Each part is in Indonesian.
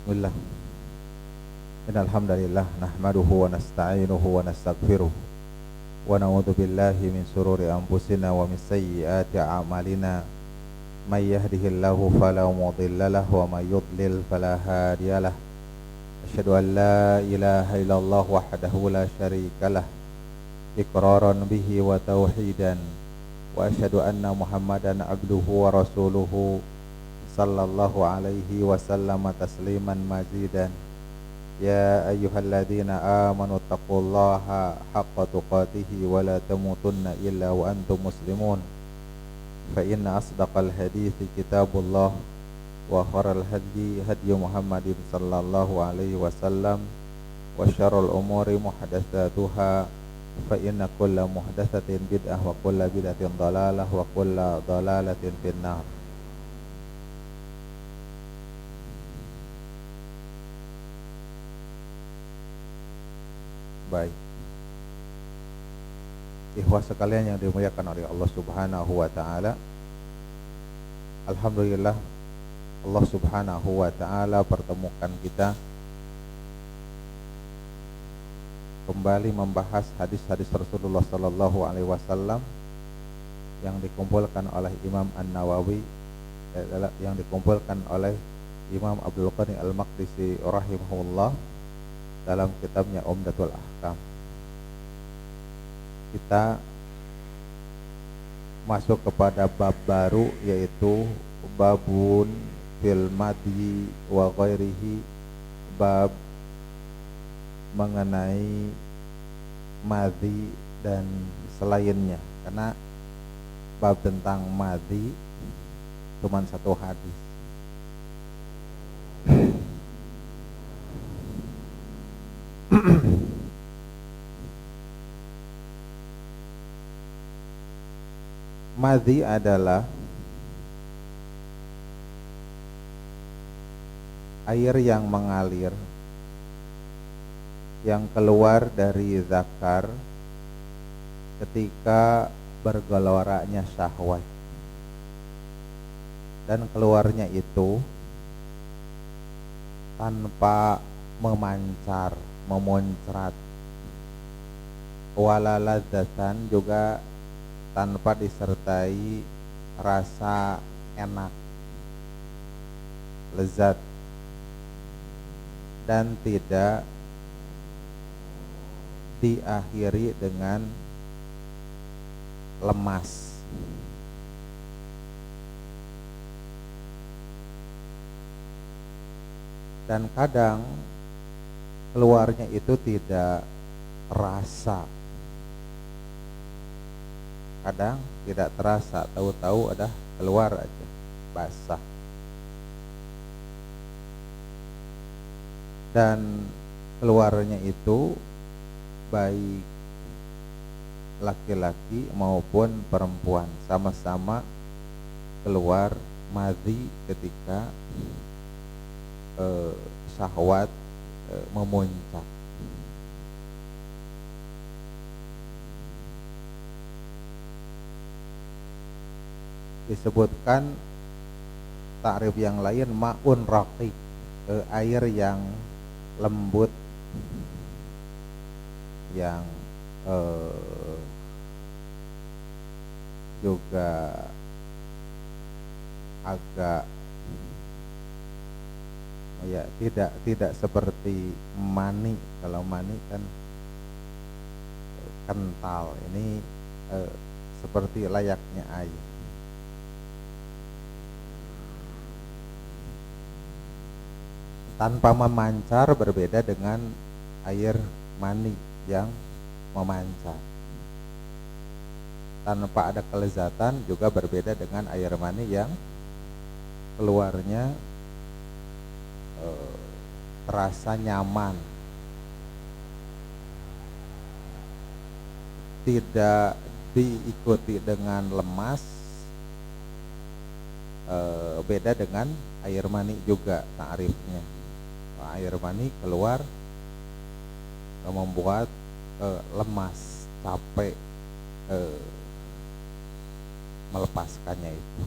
Bismillah. Innal hamdalillah nahmaduhu wa nasta'inuhu wa nastaghfiruh wa na'udzu billahi min shururi anfusina wa min sayyiati a'malina. May yahdihillahu fala mudilla lahu wa may yudlil fala hadiyalah. Asyhadu an la ilaha illallah wahdahu la syarikalah iqraran bihi wa tauhidan wa asyhadu anna Muhammadan abduhu wa rasuluhu sallallahu alaihi wasallam tasliman mazidan. Ya ayyuhalladzina amanu taqullaha haqqa tuqatih wa la tamutunna illa wa antum muslimun. Fa inna asdaqal hadithi kitabullah wa khairal hadi hadi Muhammadin sallallahu alaihi wasallam wa syarrul umuri muhdatsatuha fa inna kulla muhdatsatin bid'ah wa kulla bid'atin dhalalah wa kulla dhalalatin finnar. Baik, ikhwah sekalian yang dimuliakan oleh Allah Subhanahu wa taala. Alhamdulillah Allah Subhanahu wa taala pertemukan kita kembali membahas hadis-hadis Rasulullah sallallahu alaihi wasallam yang dikumpulkan oleh Imam An-Nawawi, yang dikumpulkan oleh Imam Abdul Ghani Al-Maqdisi rahimahullah dalam kitabnya Umdatul Ahkam. Kita masuk kepada bab baru, yaitu babun fil madhi wa ghairihi, bab mengenai madhi dan selainnya. Karena bab tentang madhi cuma satu hadis. Madhi adalah air yang mengalir, yang keluar dari zakar ketika bergeloraknya syahwat, dan keluarnya itu tanpa memancar, memuncrat, wala ladzatan, juga tanpa disertai rasa enak, lezat, dan tidak diakhiri dengan lemas. Dan kadang keluarnya itu tidak terasa, kadang tidak terasa, tahu-tahu ada keluar aja, basah. Dan keluarnya itu baik laki-laki maupun perempuan, sama-sama keluar madhi ketika syahwat memuncak. Disebutkan takrif yang lain, ma'un raqiq, air yang lembut, yang juga agak ya tidak seperti mani. Kalau mani kan kental, ini seperti layaknya air. Tanpa memancar, berbeda dengan air mani yang memancar. Tanpa ada kelezatan, juga berbeda dengan air mani yang keluarnya terasa nyaman, tidak diikuti dengan lemas. Beda dengan air mani juga takrifnya. Air mani keluar membuat lemas, capek, melepaskannya itu.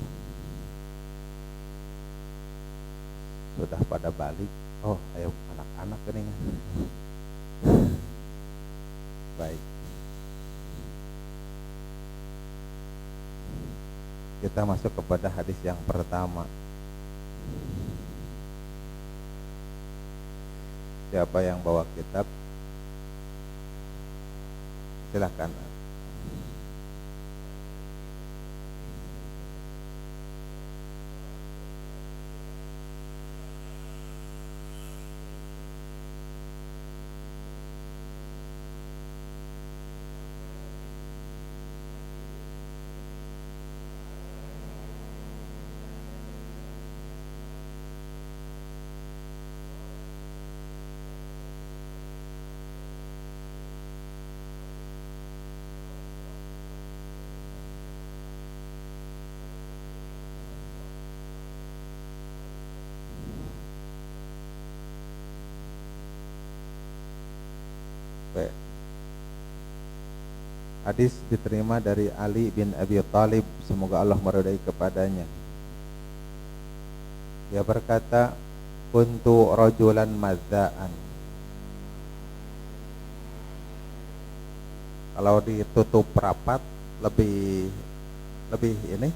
Sudah pada balik Oh, ayo anak-anak ini. Baik. Kita masuk kepada hadis yang pertama. Siapa yang bawa kitab? Silahkan. Baik. Hadis diterima dari Ali bin Abi Thalib, semoga Allah meridai kepadanya. Dia berkata, kuntu rajulan madzaan. Kalau ditutup rapat lebih ini.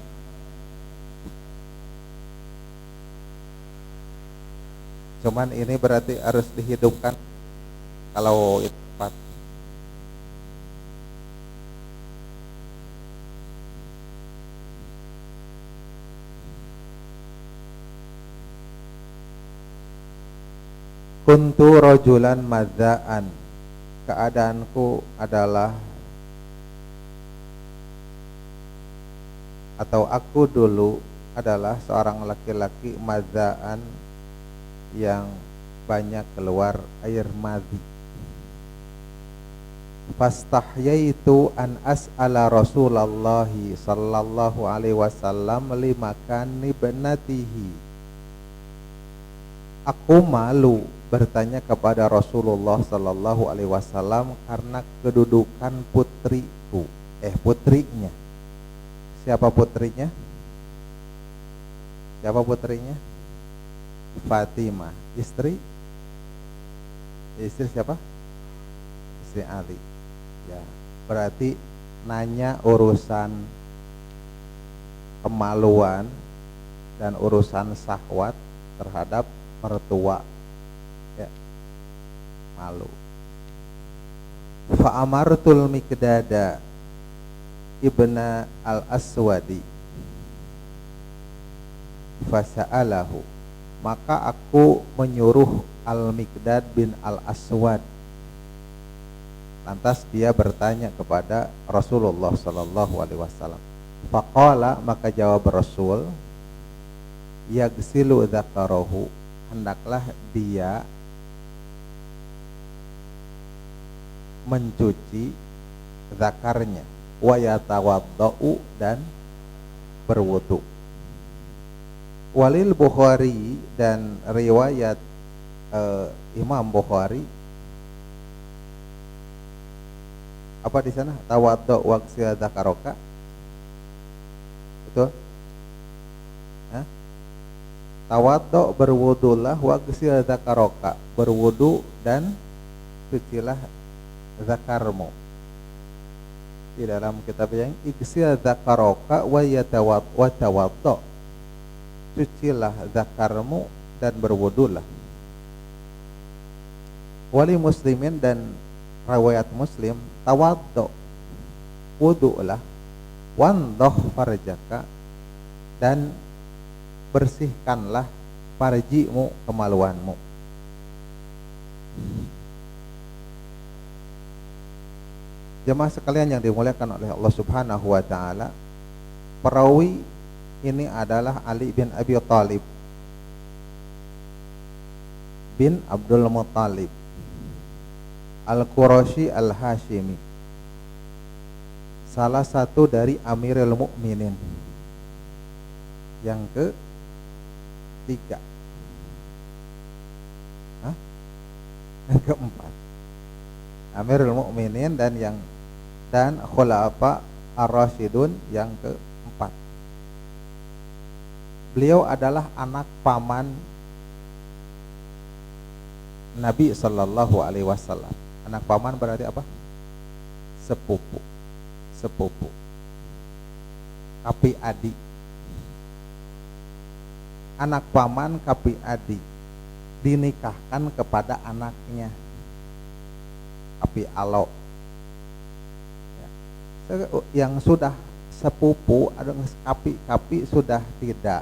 Cuman ini berarti harus dihidupkan kalau itu rapat. Kuntu rajulan madzaan. Keadaanku adalah, atau aku dulu adalah seorang laki-laki madzaan yang banyak keluar air madhi. Fastahyaitu an as'ala Rasulullah sallallahu alaihi wasallam limakani ibnatihi. Aku malu bertanya kepada Rasulullah sallallahu alaihi wasallam karena kedudukan putriku, putrinya. Siapa putrinya? Siapa putrinya? Fatimah, istri siapa? Istri Ali. Ya, berarti nanya urusan kemaluan dan urusan syahwat terhadap mertua, ya, malu. Fa amartul Miqdada ibna al-Aswadi fasa'alahu, maka aku menyuruh Al-Miqdad bin Al-Aswad. Lantas dia bertanya kepada Rasulullah sallallahu alaihi wasallam. Faqala, maka jawab Rasul, yagsilu dzakarahu, hendaklah dia mencuci zakarnya, wa yatawaddau, dan berwudu. Walil Bukhari, dan riwayat Imam Bukhari, apa di sana? Tawaddu waqsil dzakaroka. Betul? Hah? Tawaddu, berwudulah, waqsil dzakaroka, berwudu dan cucilah zakarmu. Di dalam kitab yang igsil dzakaroka wa tawaddu, cucilah zakarmu dan berwudulah. Wali Muslimin, dan riwayat Muslim, tawaddu, wudulah, wandhah farjaka, dan bersihkanlah farjimu, kemaluanmu. Jemaah sekalian yang dimuliakan oleh Allah Subhanahu wa taala, perawi ini adalah Ali bin Abi Thalib bin Abdul Muttalib Al-Qurashi Al-Hashimi, salah satu dari Amirul Mukminin yang ketiga, yang keempat, Amirul Mukminin dan Khulafa Ar-Rasyidun yang keempat. Beliau adalah anak paman Nabi Shallallahu Alaihi Wasallam. Anak paman berarti apa? Sepupu. Sepupu. Kapi adi. Anak paman kapi adi dinikahkan kepada anaknya. Kapi alo. Yang sudah sepupu ada kapi sudah tidak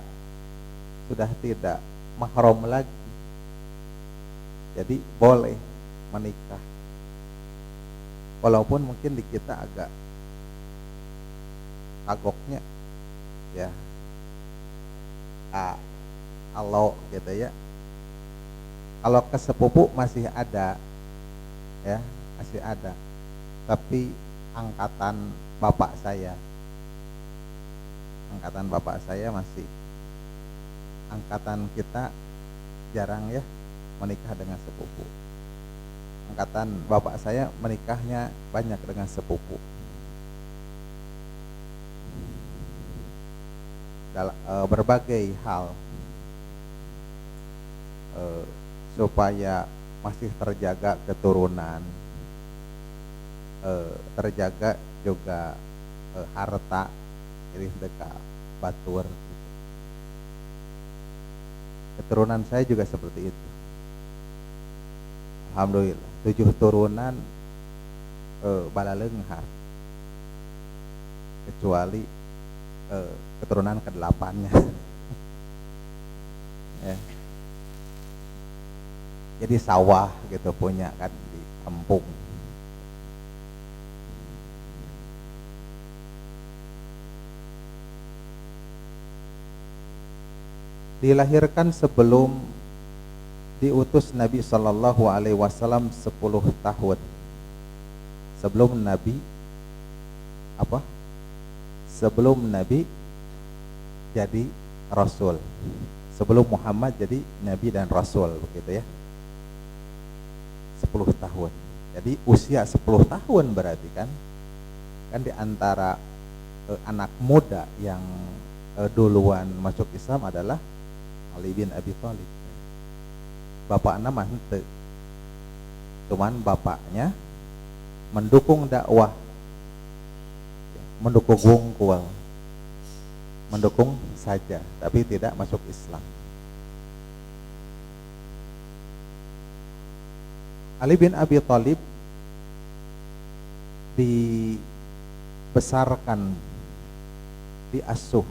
mahram lagi. Jadi boleh menikah. Walaupun mungkin di kita agak kagoknya ya. Kalau gitu ya. Kalau ke sepupu masih ada ya, masih ada. Tapi angkatan bapak saya masih, angkatan kita jarang ya menikah dengan sepupu. Angkatan bapak saya menikahnya banyak dengan sepupu. Berbagai hal supaya masih terjaga keturunan, terjaga juga harta, jadi dekat batur. Keturunan saya juga seperti itu. Alhamdulillah 7 turunan balaleunghar, kecuali keturunan ke-8-nya. Ya. Jadi sawah gitu punya kan di kampung. Dilahirkan sebelum diutus Nabi Shallallahu Alaihi Wasallam 10 tahun. Sebelum Nabi apa? Sebelum Nabi jadi Rasul. Sebelum Muhammad jadi Nabi dan Rasul, begitu ya. 10 tahun. Jadi usia 10 tahun berarti kan di antara anak muda yang duluan masuk Islam adalah Ali bin Abi Thalib. Bapaknya mah henteu. Cuman bapaknya mendukung dakwah, mendukung wungkul, mendukung saja, tapi tidak masuk Islam. Ali bin Abi Thalib dibesarkan, diasuh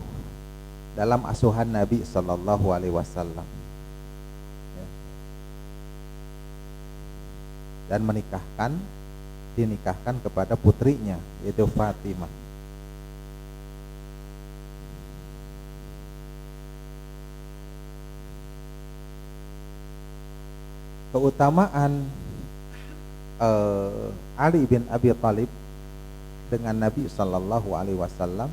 dalam asuhan Nabi Shallallahu Alaihi Wasallam, dan dinikahkan kepada putrinya yaitu Fatimah. Keutamaan Ali bin Abi Thalib dengan Nabi Shallallahu Alaihi Wasallam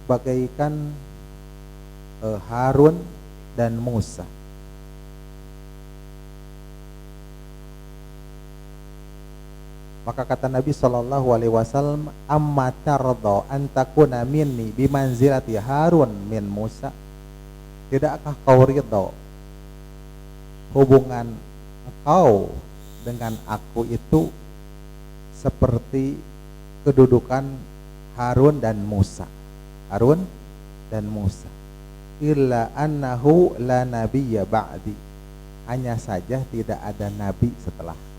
bagaikan Harun dan Musa. Maka kata Nabi Shallallahu Alaihi Wasallam, amma tardo antakuna minni bimanzilati Harun min Musa. Tidakkah kau ridho hubungan engkau dengan aku itu seperti kedudukan Harun dan Musa? Harun dan Musa. Illa annahu la nabiyya ba'di. Hanya saja tidak ada nabi setelahku.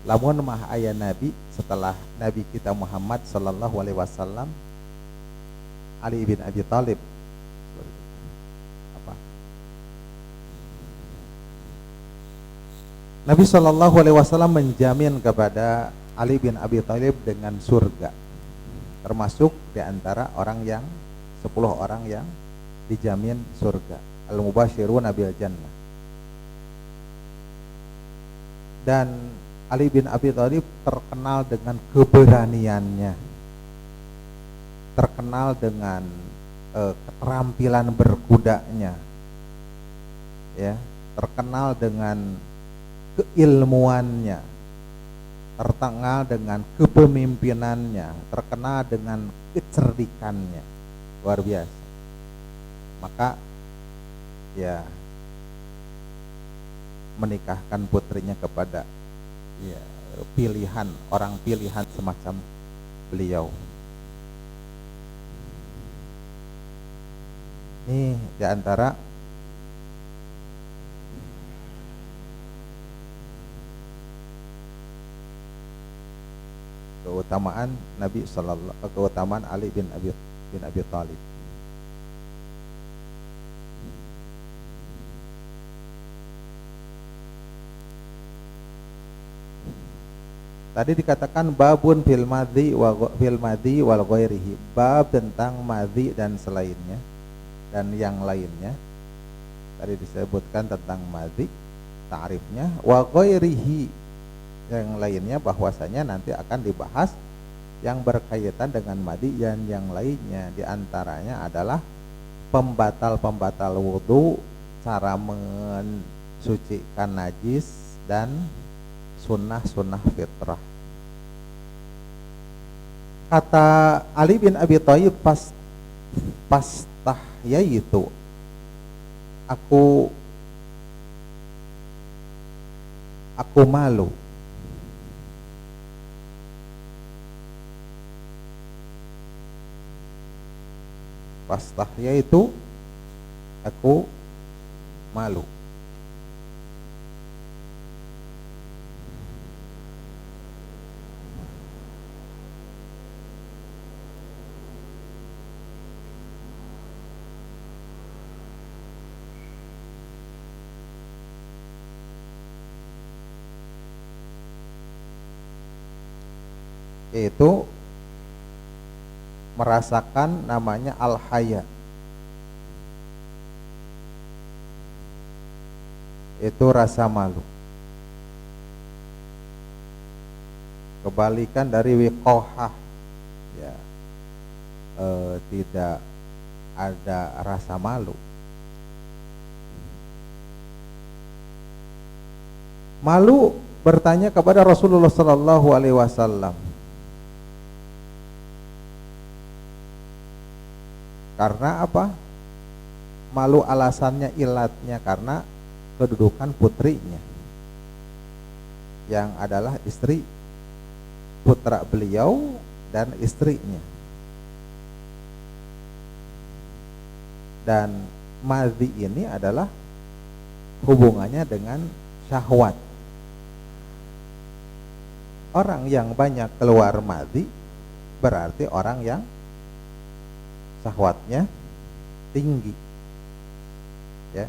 Lamun mah aya nabi setelah nabi kita Muhammad sallallahu alaihi wasallam, Ali bin Abi Thalib. Apa? Nabi sallallahu alaihi wasallam menjamin kepada Ali bin Abi Thalib dengan surga. Termasuk di antara orang yang 10 orang yang dijamin surga, al-mubasyiruna bil jannah. Dan Ali bin Abi Thalib terkenal dengan keberaniannya, terkenal dengan keterampilan berkudanya, ya, terkenal dengan keilmuannya, terkenal dengan kepemimpinannya, terkenal dengan kecerdikannya, luar biasa. Maka ya menikahkan putrinya kepada ya pilihan, orang pilihan semacam beliau. Ini diantara keutamaan keutamaan Ali bin Abi Thalib. Tadi dikatakan babun fil madhi wal ghairihi, bab tentang madhi dan selainnya dan yang lainnya. Tadi disebutkan tentang madhi, ta'rifnya, wa ghairihi, yang lainnya bahwasanya nanti akan dibahas yang berkaitan dengan madhi dan yang lainnya. Di antaranya adalah pembatal-pembatal wudu, cara mensucikan najis, dan sunnah-sunnah fitrah. Kata Ali bin Abi Thalib pas tahyaitu, aku malu. Pas tahyaitu, aku malu. Itu merasakan namanya al-haya, itu rasa malu. Kebalikan dari wiqohah, ya, tidak ada rasa malu. Malu bertanya kepada Rasulullah Sallallahu Alaihi Wasallam, karena apa? Malu alasannya, ilatnya karena kedudukan putrinya yang adalah istri putra beliau dan istrinya. Dan madhi ini adalah hubungannya dengan syahwat. Orang yang banyak keluar madhi berarti orang yang syahwatnya tinggi, ya.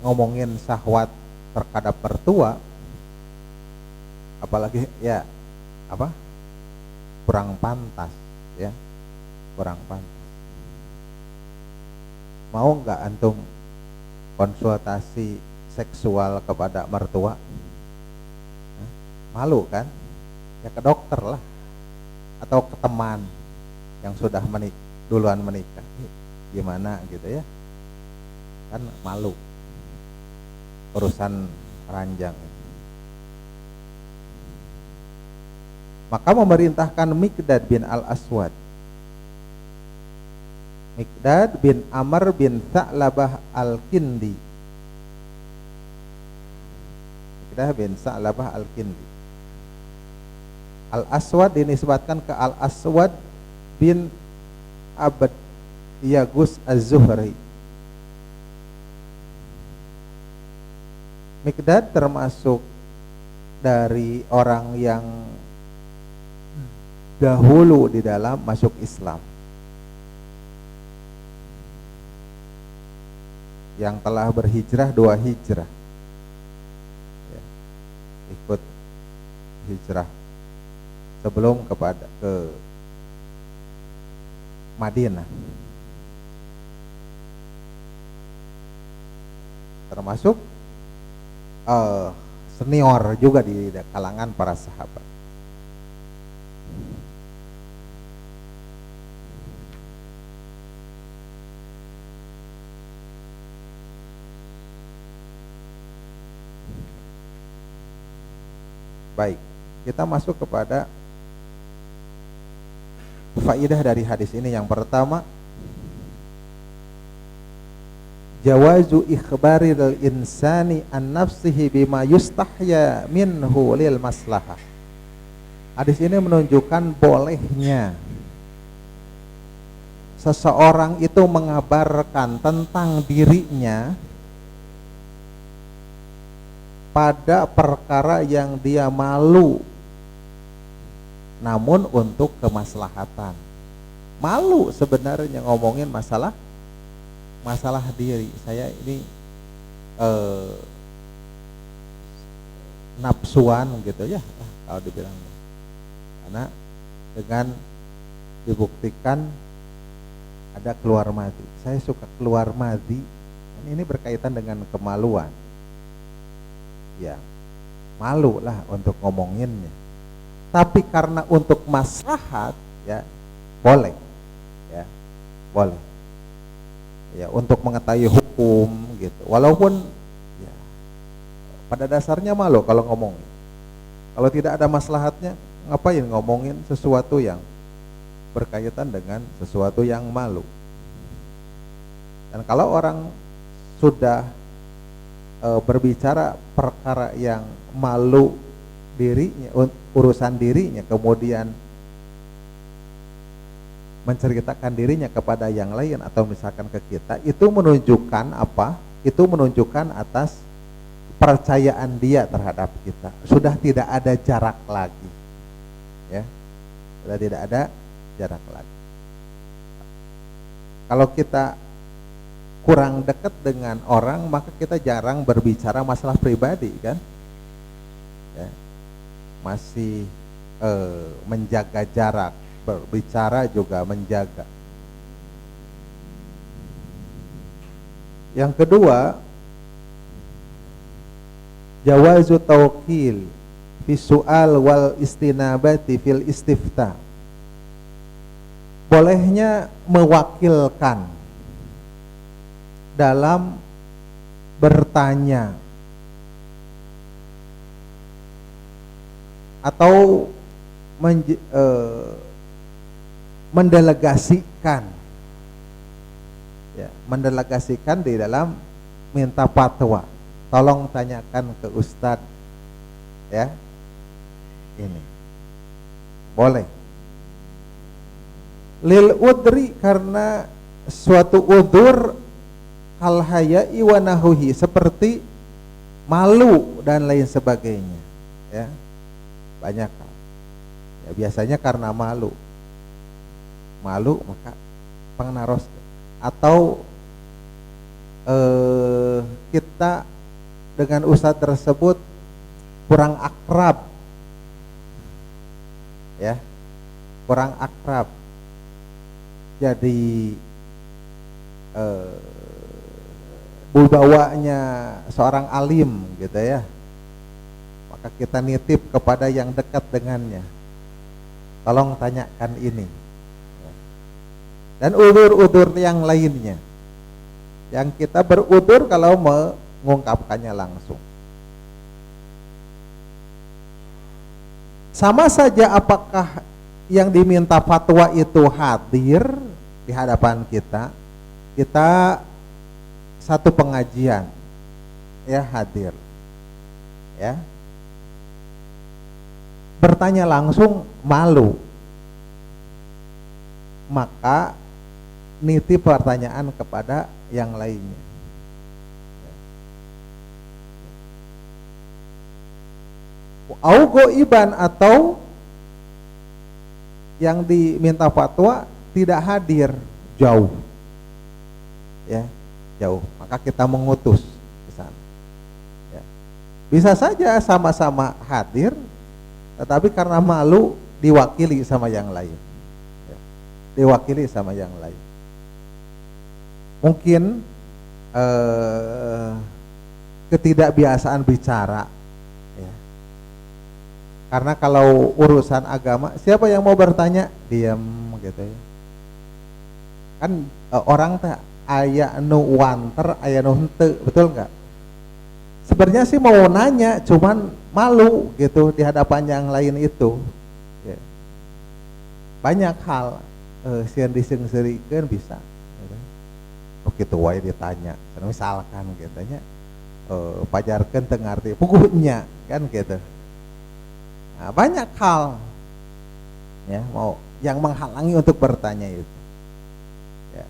Ngomongin syahwat terhadap mertua, apalagi ya apa, kurang pantas, ya, kurang pantas. Mau nggak antum konsultasi seksual kepada mertua? Malu kan? Ya ke dokter lah, atau ke teman yang sudah duluan menikah. Gimana gitu ya? Kan malu, urusan ranjang. Maka memerintahkan Miqdad bin Al-Aswad, Miqdad bin Amr bin Sa'labah Al-Kindi, Miqdad bin Sa'labah Al-Kindi. Al-Aswad dinisbatkan ke Al-Aswad bin Abd Yagus Az-Zuhri. Miqdad termasuk dari orang yang dahulu di dalam masuk Islam, yang telah berhijrah 2 hijrah, ya, ikut hijrah sebelum ke Madinah, termasuk senior juga di kalangan para sahabat. Baik, kita masuk kepada faidah dari hadis ini. Yang pertama, jawazu ikhbaril insani an nafsihi bima yustahya minhu lil maslahah. Hadis ini menunjukkan bolehnya seseorang itu mengabarkan tentang dirinya pada perkara yang dia malu, namun untuk kemaslahatan. Malu sebenarnya ngomongin masalah diri. Saya ini nafsuan gitu ya, kalau dibilang. Karena dengan dibuktikan ada keluar madhi. Saya suka keluar madhi. Ini berkaitan dengan kemaluan. Ya, malu lah untuk ngomonginnya. Tapi karena untuk maslahat, ya boleh, ya boleh. Ya, untuk mengetahui hukum gitu. Walaupun ya, pada dasarnya malu kalau ngomongin. Kalau tidak ada maslahatnya, ngapain ngomongin sesuatu yang berkaitan dengan sesuatu yang malu. Dan kalau orang sudah berbicara perkara yang malu dirinya, urusan dirinya, kemudian menceritakan dirinya kepada yang lain atau misalkan ke kita, itu menunjukkan apa? Itu menunjukkan atas percayaan dia terhadap kita. Sudah tidak ada jarak lagi, ya, sudah tidak ada jarak lagi. Kalau kita kurang dekat dengan orang, maka kita jarang berbicara masalah pribadi, kan? Ya, masih menjaga jarak, berbicara juga menjaga. Yang kedua, jawazu tawqil fi su'al wal istinabati fil istifta. Bolehnya mewakilkan dalam bertanya atau mendelegasikan, ya, mendelegasikan di dalam minta fatwa. Tolong tanyakan ke ustadz, ya, ini boleh. Lil udri, karena suatu udur, kal haya'i wa nahuhi, seperti malu dan lain sebagainya, ya, banyak kan. Ya, biasanya karena malu maka pengenaros, atau kita dengan ustadz tersebut kurang akrab, ya, kurang akrab, jadi bawanya seorang alim gitu ya, maka kita nitip kepada yang dekat dengannya, tolong tanyakan ini. Dan udur-udur yang lainnya, yang kita berudur kalau mengungkapkannya langsung. Sama saja apakah yang diminta fatwa itu hadir di hadapan kita satu pengajian, ya, hadir, ya, bertanya langsung malu, maka nitip pertanyaan kepada yang lainnya. Au goiban, atau yang diminta fatwa tidak hadir, jauh, ya, jauh, maka kita mengutus ke sana. Ya. Bisa saja sama-sama hadir, tetapi karena malu diwakili sama yang lain, ya, diwakili sama yang lain. Mungkin ketidakbiasaan bicara, ya. Karena kalau urusan agama, siapa yang mau bertanya, diam gitu ya. Kan orang teh aya nu wanter, aya nu henteu, betul nggak? sebenarnya sih mau nanya, cuman malu gitu di hadapan yang lain itu. Ya. Banyak hal sieun diseungseureikeun bisa. Gitu. Oh gitu wae ditanya. Misalkan katanya pajarkeun teu ngarti puguhnya kan gitu. Nah, banyak hal ya mau yang menghalangi untuk bertanya itu. Ya.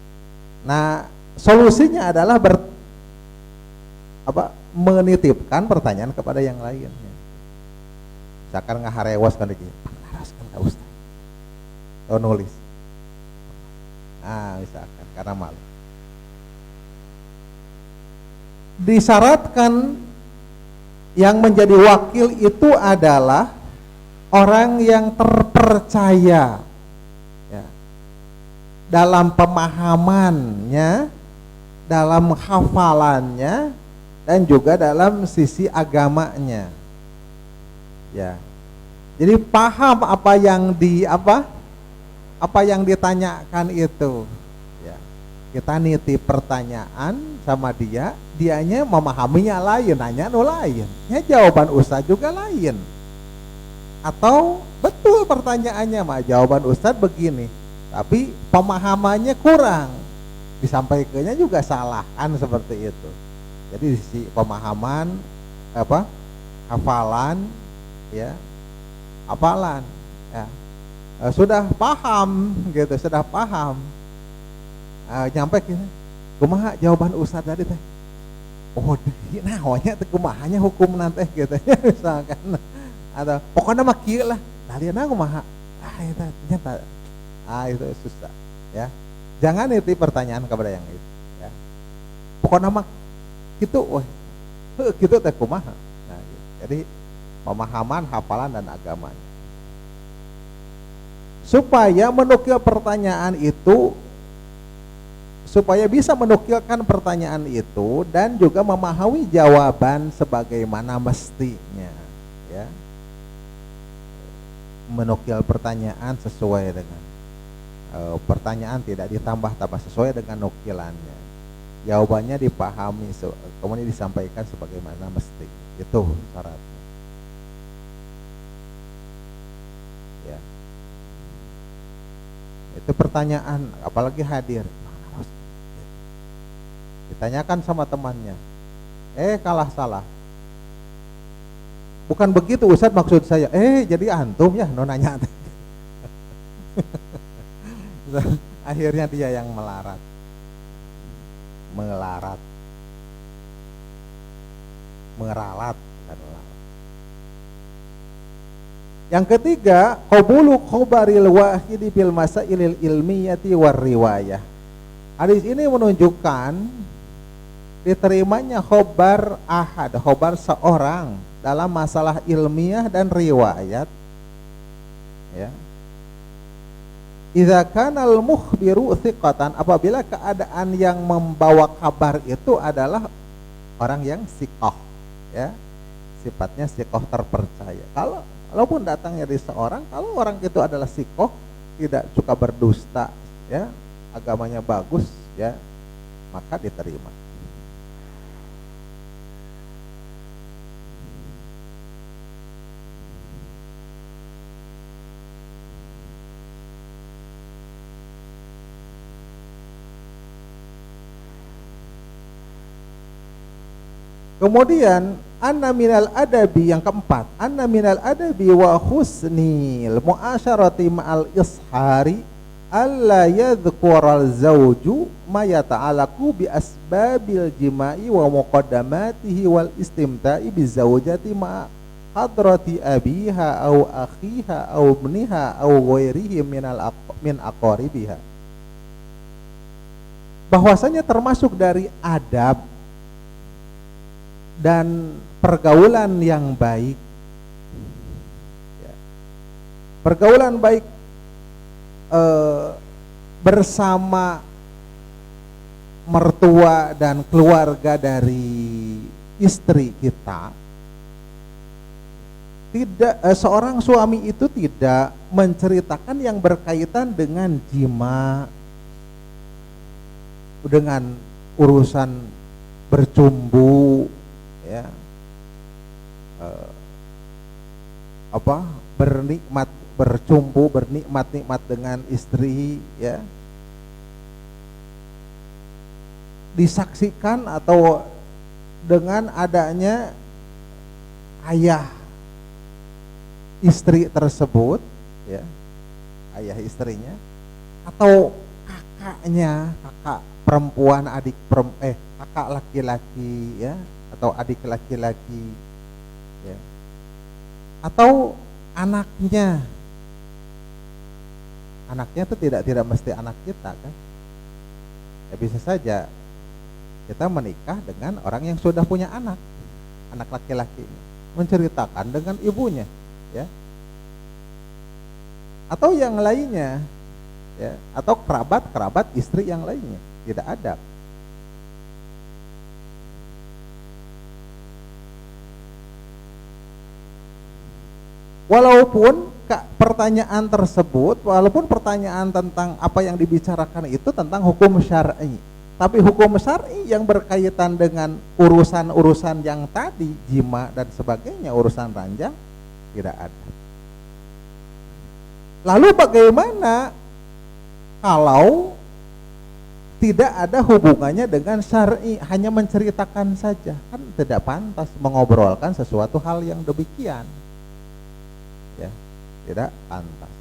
Nah, solusinya adalah menitipkan pertanyaan kepada yang lain. Ya. Misalkan ngaharewas kan iki, pangaraskeun ka Ustaz. Atau nulis. Nah, misalkan karena malu. Disyaratkan yang menjadi wakil itu adalah orang yang terpercaya ya, dalam pemahamannya, dalam hafalannya, dan juga dalam sisi agamanya. Ya. Jadi paham apa yang ditanyakan itu. Ya. Kita nitip pertanyaan sama dia, dianya memahaminya lain, nanya no lain. Ya jawaban Ustaz juga lain. Atau betul pertanyaannya mah jawaban Ustaz begini, tapi pemahamannya kurang. Disampaikannya juga salah kan seperti itu. Jadi si pemahaman hafalan ya. Hafalan ya. Sudah paham gitu, sudah paham. Nyampe gini, kumaha jawaban Ustaz tadi teh. Oh, naonnya teh kumahanya hukum nanti gitu misalkan. Atau pokoknya mah kieu lah. Taliana kumaha? Itu ternyata itu susah ya. Jangan nitip pertanyaan kepada yang itu ya. Pokoknya mah kitu weh. Kitu teh kumaha. Nah, gitu. Jadi pemahaman, hafalan dan agamanya. Supaya menukil pertanyaan itu, supaya bisa menukilkan pertanyaan itu dan juga memahami jawaban sebagaimana mestinya ya. Menukil pertanyaan sesuai dengan pertanyaan, tidak ditambah-tambah, sesuai dengan nukilannya. Jawabannya dipahami, kemudian disampaikan sebagaimana mesti. Itu syaratnya. Ya. Itu pertanyaan, apalagi hadir. Ditanyakan sama temannya. Kalah salah. Bukan begitu Ustaz maksud saya. Jadi antum ya nonanya. Akhirnya dia yang melarat. Meralat. Yang ketiga, qabulu khabaril wahidi bil masailil ilmiyati war riwayah. Hadis ini menunjukkan diterimanya khobar ahad, khobar seorang dalam masalah ilmiah dan riwayat ya. Idza kana al mukhbiru thiqatan, apabila keadaan yang membawa kabar itu adalah orang yang siqah ya, sifatnya siqah terpercaya. Kalaupun datangnya dari seorang, kalau orang itu adalah siqah, tidak suka berdusta ya, agamanya bagus ya, maka diterima. Kemudian anna minal adabi, yang keempat, anna minal adabi wa husnil muasyarati ma'al ishari alla yadhkural zawju ma yata'alaku bi asbabil jima'i wa muqaddamatihi wal istimta'i bi zawjati ma hadrati abiha au akhiha au ibniha au ghairihi min aqaribiha. Bahwasanya termasuk dari adab dan pergaulan yang baik ya. Pergaulan baik bersama mertua dan keluarga dari istri kita, tidak seorang suami itu tidak menceritakan yang berkaitan dengan jima, dengan urusan bercumbu ya, eh, bernikmat, bercumbu, bernikmat-nikmat dengan istri, ya, disaksikan atau dengan adanya ayah istri tersebut, ya, ayah istrinya atau kakaknya, kakak perempuan, kakak laki-laki, ya, atau adik laki-laki, ya, atau anaknya. Anaknya itu tidak mesti anak kita kan, ya, bisa saja kita menikah dengan orang yang sudah punya anak laki-laki, menceritakan dengan ibunya, ya, atau yang lainnya, ya, atau kerabat istri yang lainnya, tidak ada. Walaupun pertanyaan tersebut, walaupun pertanyaan tentang apa yang dibicarakan itu tentang hukum syar'i, tapi hukum syar'i yang berkaitan dengan urusan-urusan yang tadi, jima dan sebagainya, urusan ranjang, tidak ada. Lalu bagaimana kalau tidak ada hubungannya dengan syar'i, hanya menceritakan saja? Kan tidak pantas mengobrolkan sesuatu hal yang demikian, ya, tidak pantas.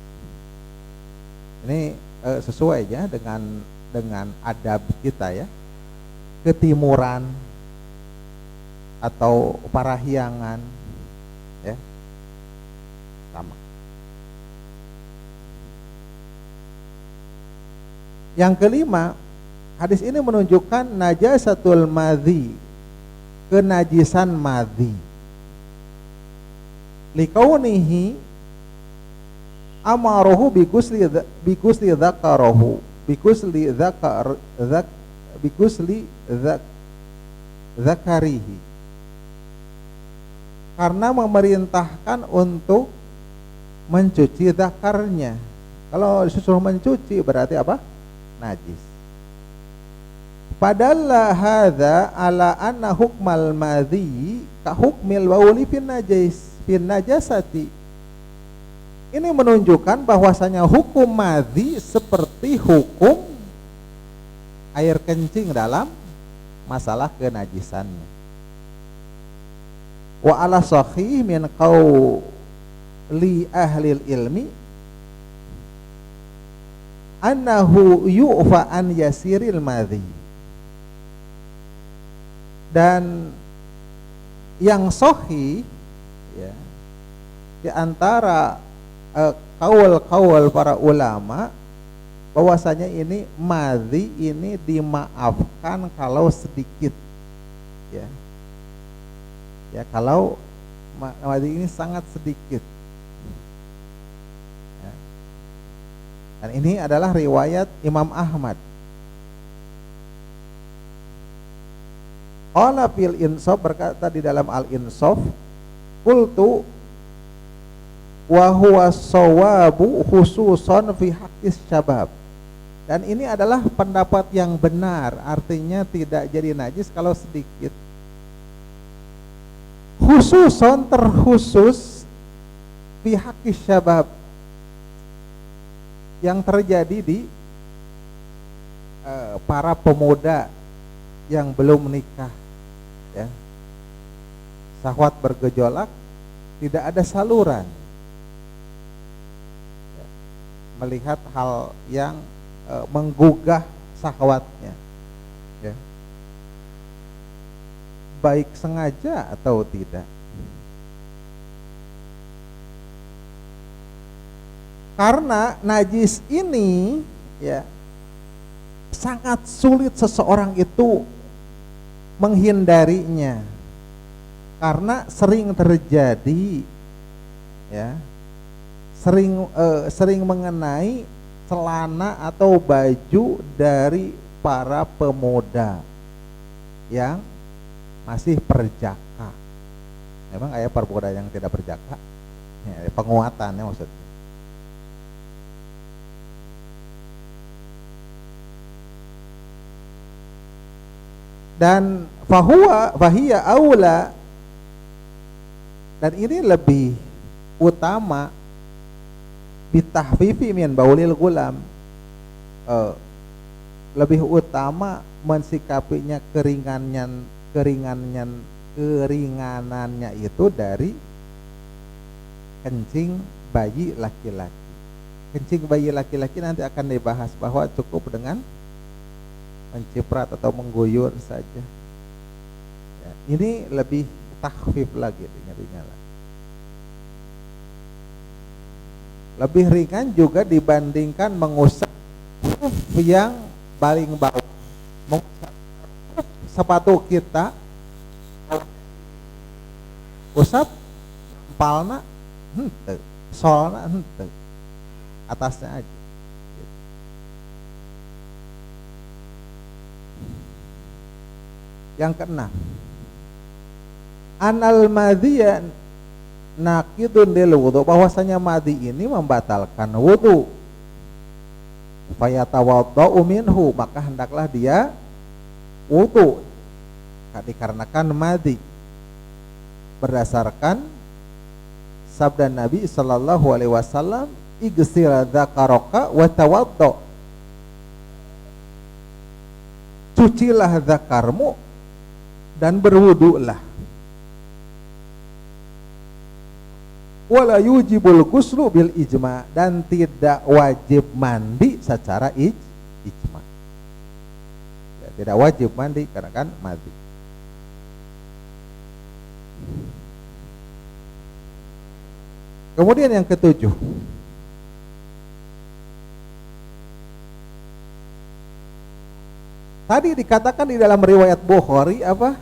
Ini sesuai ya dengan adab kita, ya, ketimuran atau parahyangan, ya, sama. Yang kelima, hadis ini menunjukkan najasatul madhi, kenajisan madhi, likaunihi amarohu bigusli dzakarahu bigusli dzakarihi, karena memerintahkan untuk mencuci zakarnya. Kalau disuruh mencuci berarti apa? Najis. Padalla hadza ala anna hukmal madhi ka hukmil bauli fin najasati. Ini menunjukkan bahwasanya hukum madhi seperti hukum air kencing dalam masalah kenajisannya. Wa ala sahih min qauli ahlil ilmi annahu yu'fa an yasiril madhi. Dan yang sahih, ya, di antara kaul para ulama bahwasanya ini madhi ini dimaafkan kalau sedikit, ya, ya, kalau madhi ini sangat sedikit. Dan ini adalah riwayat Imam Ahmad. Qala fil insaf, berkata di dalam al-insaf, qultu wa huwa shawabu khususan fi haqqis syabab. Dan ini adalah pendapat yang benar, artinya tidak jadi najis kalau sedikit. Khususan, terkhusus, fi haqqis syabab, yang terjadi di para pemuda yang belum menikah, ya, syahwat bergejolak, tidak ada saluran, ya, melihat hal yang menggugah syahwatnya, ya, baik sengaja atau tidak. Karena najis ini, ya, sangat sulit seseorang itu menghindarinya, karena sering terjadi, ya, sering mengenai celana atau baju dari para pemuda yang masih perjaka. Memang kayak pemuda yang tidak perjaka, ya, penguatannya maksudnya. Dan fahiya aula, Dan ini lebih utama bitahfifi min baulil gulam, lebih utama mensikapinya keringanannya itu dari kencing bayi laki-laki. Kencing bayi laki-laki nanti akan dibahas bahwa cukup dengan menciprat atau mengguyur saja. Ya, ini lebih takhfif lagi, ringan lagi. Lebih ringan juga dibandingkan mengusap yang paling bawah. Mengusap sepatu kita, usap palna henteu, solna henteu, atasnya aja. Yang keenam, anal madhiyan naqidun lil wudu, bahwasanya madhi ini membatalkan wudu. Fayatawaddau minhu, maka hendaklah dia wudu dikarenakan madhi, berdasarkan sabda Nabi sallallahu alaihi wasallam, igsil dzakaraka wa tawaddo, cucilah zakarmu dan berwudulah. Wala yujibul ghuslu bil ijma, dan tidak wajib mandi secara ijma. Ya, tidak wajib mandi karena kan mandi. Kemudian yang ketujuh, tadi dikatakan di dalam riwayat Bukhari apa?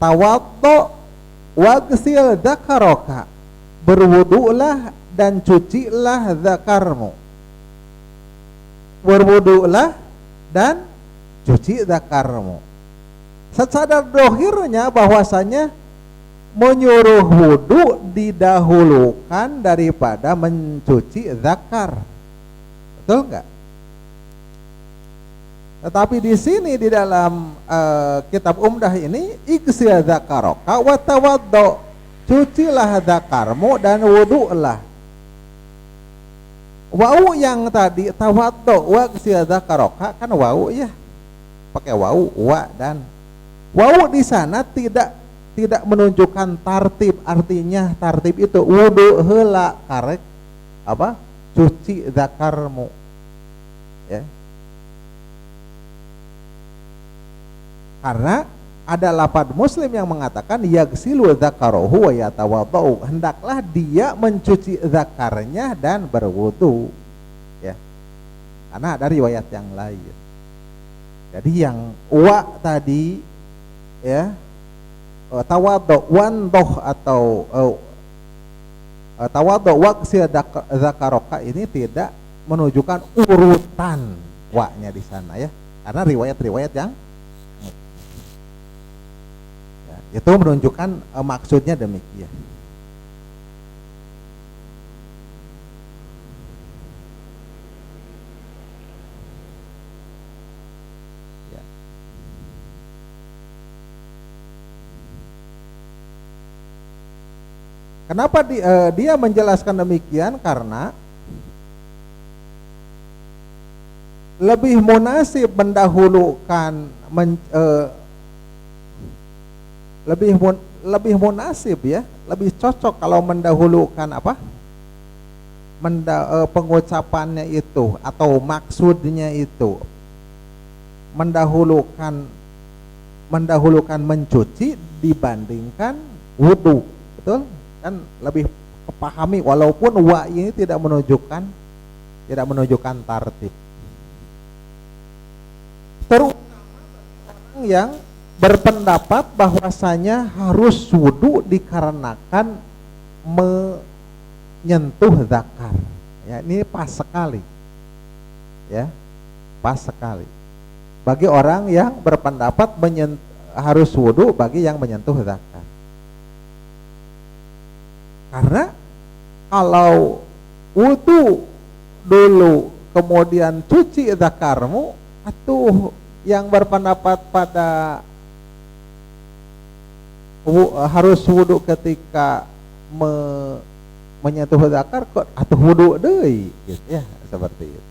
Tawaddo wagsil dzakaraka, berwudulah dan cucilah zakarmu. Berwudulah dan cuci zakarmu. Secara dohirnya bahwasanya menyuruh wudu didahulukan daripada mencuci zakar. Betul enggak? Tetapi di sini di dalam kitab Umdah ini, igsil dzakaraka wa tawaddo, cucilah zakarmu dan wudu'lah. Wau yang tadi tawaddo wa igsil dzakaraka kan wau ya, pakai wau wa, dan wau di sana tidak menunjukkan tartib, artinya tartib itu wudu heula karek apa? Cuci zakarmu. Ya. Karena ada lafaz Muslim yang mengatakan yagsilu dzakarahu wa yatawaddau, hendaklah dia mencuci zakarnya dan berwudu. Ya. Karena ada riwayat yang lain. Jadi yang wa tadi ya, tawaddu wandoh atau tawaddu wagsil dzakaraka ini tidak menunjukkan urutan wa-nya di sana ya. Karena riwayat-riwayat yang ya, itu menunjukkan maksudnya demikian. Ya. Kenapa dia menjelaskan demikian? Karena lebih munasib mendahulukan lebih munasib ya, lebih cocok kalau mendahulukan apa? Pengucapannya itu atau maksudnya itu mendahulukan mencuci dibandingkan wudu. Betul? Kan lebih kepahami, walaupun wa ini tidak menunjukkan tartib. Terutama orang yang berpendapat bahwasanya harus wudu dikarenakan menyentuh zakar. Ya, ini pas sekali. Ya, pas sekali. Bagi orang yang berpendapat harus wudu bagi yang menyentuh zakar. Karena kalau wudu dulu kemudian cuci zakarmu, atuh yang berpendapat pada harus wudu ketika me, menyentuh zakar kok atuh wudu deui gitu ya, seperti itu.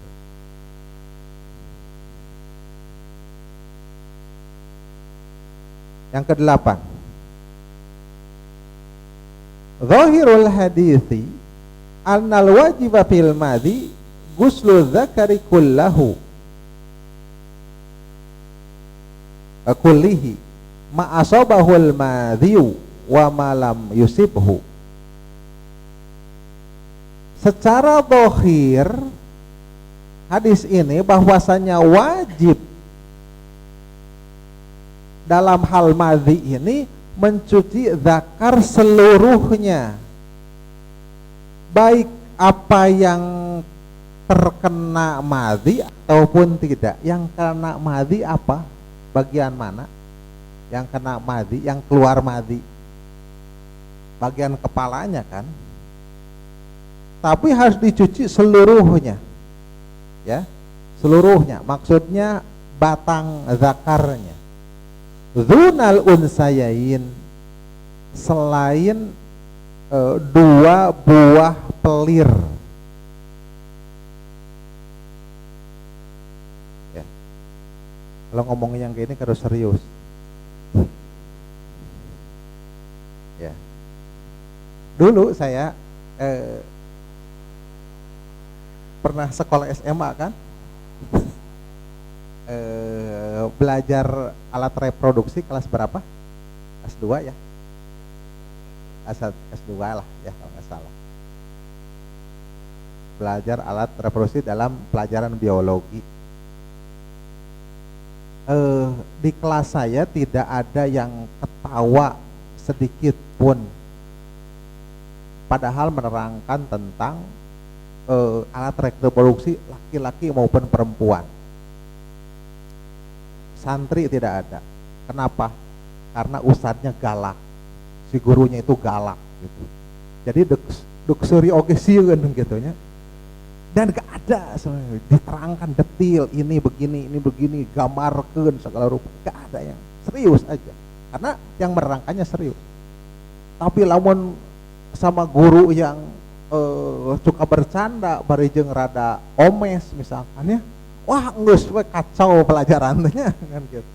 Yang kedelapan, zahirul hadithi annal wajiba fil madhi ghuslu dzakari kullahu kullihi ma asabahul madhiyu wa ma lam yusibhu. Secara zahir hadis ini bahwasanya wajib dalam hal madhi ini mencuci zakar seluruhnya, baik apa yang terkena madhi ataupun tidak. Yang kena madhi apa? Bagian mana? Yang kena madhi, yang keluar madhi, bagian kepalanya kan? Tapi harus dicuci seluruhnya, ya, seluruhnya. Maksudnya batang zakarnya. Dzunal unsayain, selain dua buah pelir. Ya. Kalau ngomongin yang kayak ini harus serius. Ya. Dulu saya pernah sekolah SMA kan, belajar alat reproduksi kelas berapa? S2 ya, S2 lah ya kalau nggak salah. Belajar alat reproduksi dalam pelajaran biologi. Di kelas saya tidak ada yang ketawa sedikit pun, padahal menerangkan tentang alat reproduksi laki-laki maupun perempuan. Santri tidak ada. Kenapa? Karena ustadznya galak, si gurunya itu galak gitu. Jadi dek seri oge sieun gitunya. Dan gak ada sebenarnya diterangkan detail, ini begini, gambarkeun segala rupa. Gak ada yang serius aja. Karena yang menerangkannya serius. Tapi lamun sama guru yang suka bercanda, bari jeung rada omes misalkan ya, wah geus we kacau pelajarannya kan gitu.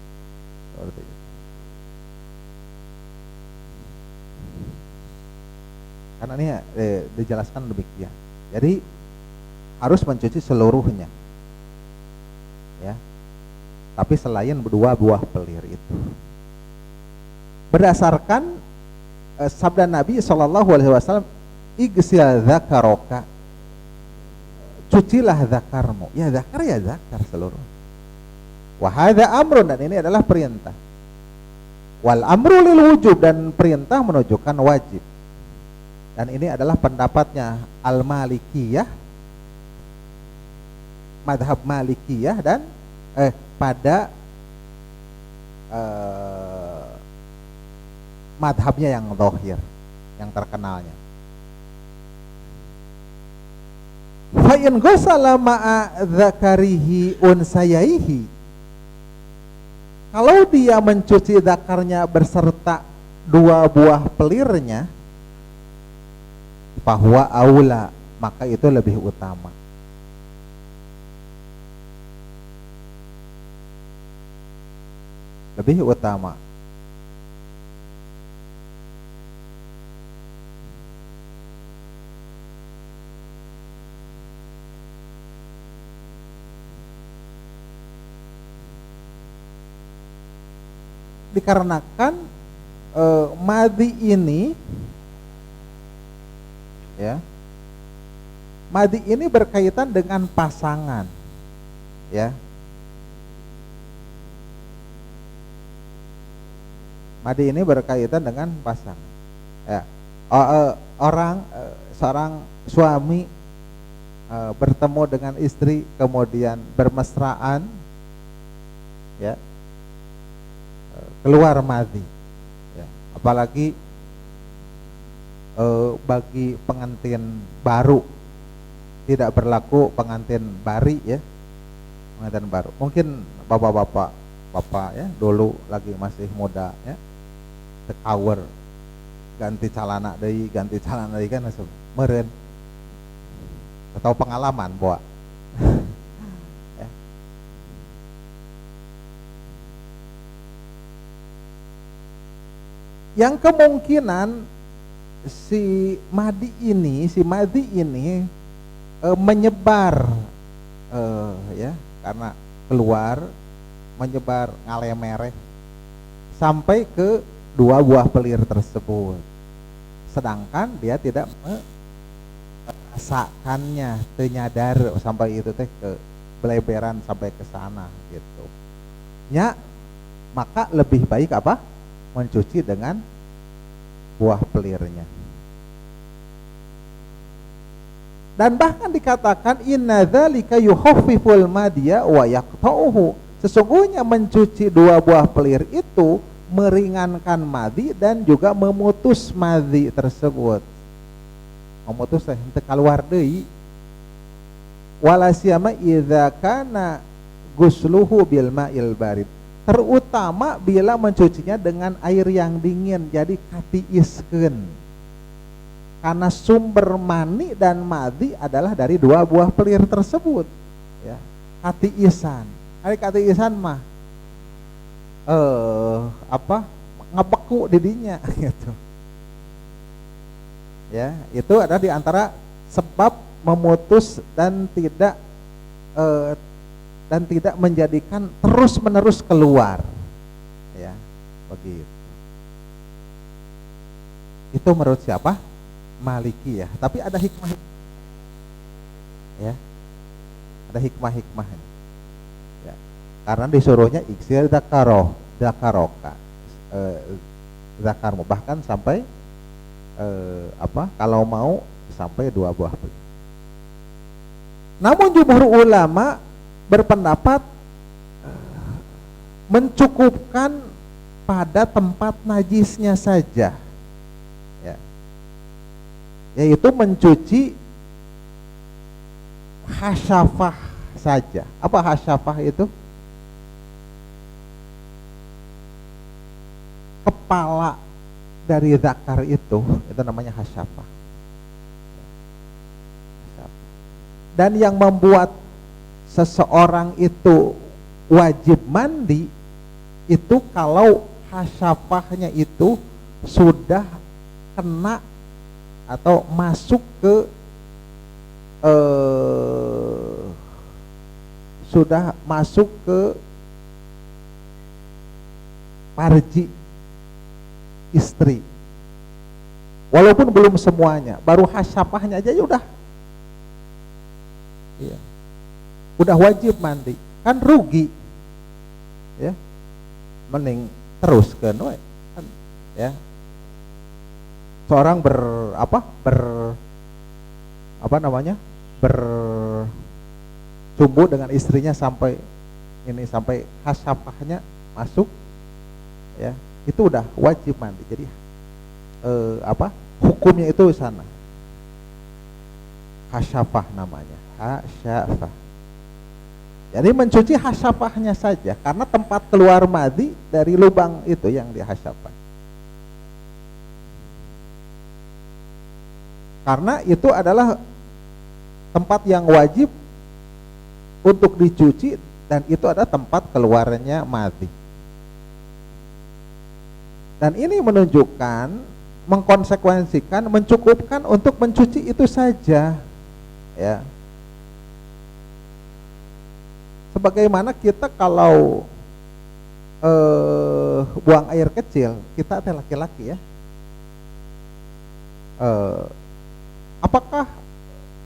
Seperti itu. Karena ini dijelaskan demikian. Jadi harus mencuci seluruhnya. Ya. Tapi selain dua buah pelir itu. Berdasarkan sabda Nabi SAW, igsil zakaroka, cucilah zakarmu. Ya zakar seluruh. Wahada amrun, dan ini adalah perintah. Wal amru lil wujub, dan perintah menunjukkan wajib. Dan ini adalah pendapatnya al-Malikiyah, madhab Malikiyah, dan pada madhabnya yang zahir, yang terkenalnya. Fa in ghasala ma'a dzakarihi unsayaihi, kalau dia mencuci zakarnya berserta dua buah pelirnya, bahwa aula, maka itu lebih utama. Lebih utama. Dikarenakan madhi ini, ya, madhi ini berkaitan dengan pasangan, ya. Madhi ini berkaitan dengan pasangan, ya. Seorang suami bertemu dengan istri, kemudian bermesraan, ya, keluar madhi, ya. Apalagi bagi pengantin baru, tidak berlaku pengantin bari, ya, pengantin baru. Mungkin bapak ya, dulu lagi masih muda, ya, sekawur ganti calana deui kan meureun atau pengalaman boa. Ya. Yang kemungkinan si Madi ini menyebar ya, karena keluar menyebar ngalemereh sampai ke dua buah pelir tersebut, sedangkan dia tidak merasakannya, ternyadar sampai itu teh ke beleberan sampai ke sana gitu ya. Maka lebih baik apa, mencuci dengan buah pelirnya. Dan bahkan dikatakan inna dzalika yuhaffiful madya wa yaqta'uhu, sesungguhnya mencuci dua buah pelir itu meringankan madi dan juga memutus madi tersebut. Memutus teh henteu kaluar deui. Wala siyama idza kana gusluhu bil ma'il barid, terutama bila mencucinya dengan air yang dingin, jadi katiiskeun. Karena sumber mani dan madi adalah dari dua buah pelir tersebut ya. Katiisan, hari katiisan mah ngebeku didinya gitu ya. Itu ada di antara sebab memutus dan tidak menjadikan terus menerus keluar ya, begitu. Itu menurut siapa? Maliki ya. Tapi ada hikmah ya, ada hikmah-hikmahnya ya. Karena disuruhnya iksir zakaroka zakarmu, bahkan sampai kalau mau sampai dua buah pelir. Namun jumhur ulama berpendapat mencukupkan pada tempat najisnya saja ya, yaitu mencuci hasyafah saja. Apa hasyafah itu? Kepala dari zakar itu namanya hasyafah. Dan yang membuat seseorang itu wajib mandi itu kalau hasyafahnya itu sudah kena atau masuk ke farji istri, walaupun belum semuanya, baru hasyafahnya aja ya udah ya, udah wajib mandi, kan rugi ya, mending teruskeun we kan ya. Seorang bercumbu dengan istrinya sampai hasyafahnya masuk ya, itu udah wajib mandi. Jadi hukumnya itu sana hasyafah namanya, hasyafah. Jadi mencuci hasyafahnya saja, karena tempat keluar madi dari lubang itu yang dihasyafah. Karena itu adalah tempat yang wajib untuk dicuci, dan itu adalah tempat keluarnya madi. Dan ini menunjukkan, mengkonsekuensikan, mencukupkan untuk mencuci itu saja ya. Sebagaimana kita kalau buang air kecil, kita teh laki-laki ya, apakah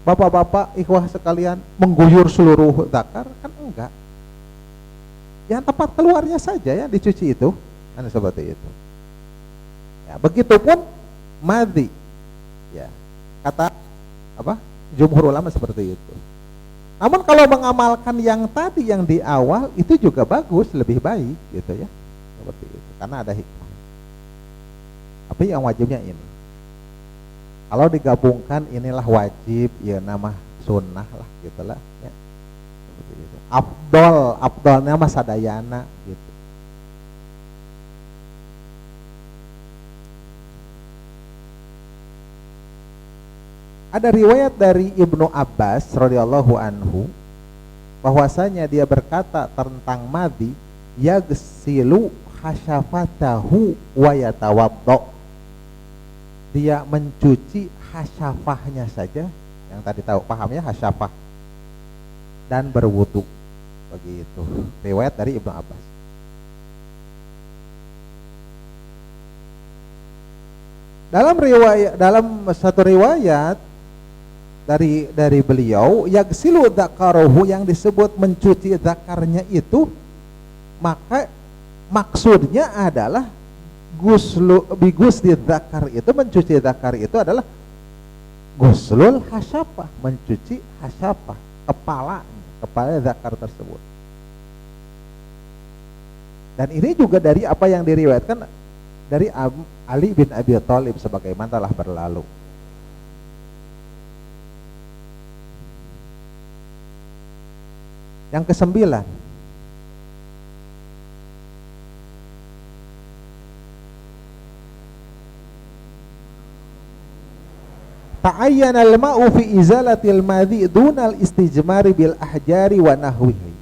bapak-bapak ikhwah sekalian mengguyur seluruh zakar? Kan enggak. Yang tempat keluarnya saja yang dicuci itu, kan seperti itu. Ya, begitupun madhi. Ya. Kata jumhur ulama seperti itu. Namun kalau mengamalkan yang tadi yang di awal itu juga bagus, lebih baik gitu ya. Seperti itu. Karena ada hikmah. Tapi yang wajibnya ini. Kalau digabungkan inilah wajib, ya nama sunnah lah gitulah ya. Seperti itu. Afdolnya mah sadayana gitu. Ada riwayat dari Ibnu Abbas radhiyallahu anhu bahwasanya dia berkata tentang madhi, yagsilu hasyafatahu wa yatawaddo. Dia mencuci hasyafahnya saja, yang tadi tahu paham ya hasyafah, dan berwudu. Begitu riwayat dari Ibnu Abbas. Dalam satu riwayat dari beliau, yagsilu dzakarahu, yang disebut mencuci zakarnya itu, maka maksudnya adalah bigusli dzakar, itu mencuci zakar itu adalah guslul hasyafah, mencuci hasyafah, kepala zakar tersebut. Dan ini juga dari apa yang diriwayatkan dari Ali bin Abi Thalib sebagaimana telah berlalu. Yang ke-9, ta'ayyana al-ma'u fi izalatil madhi dunal istijmari bil ahjari wa nahwihi.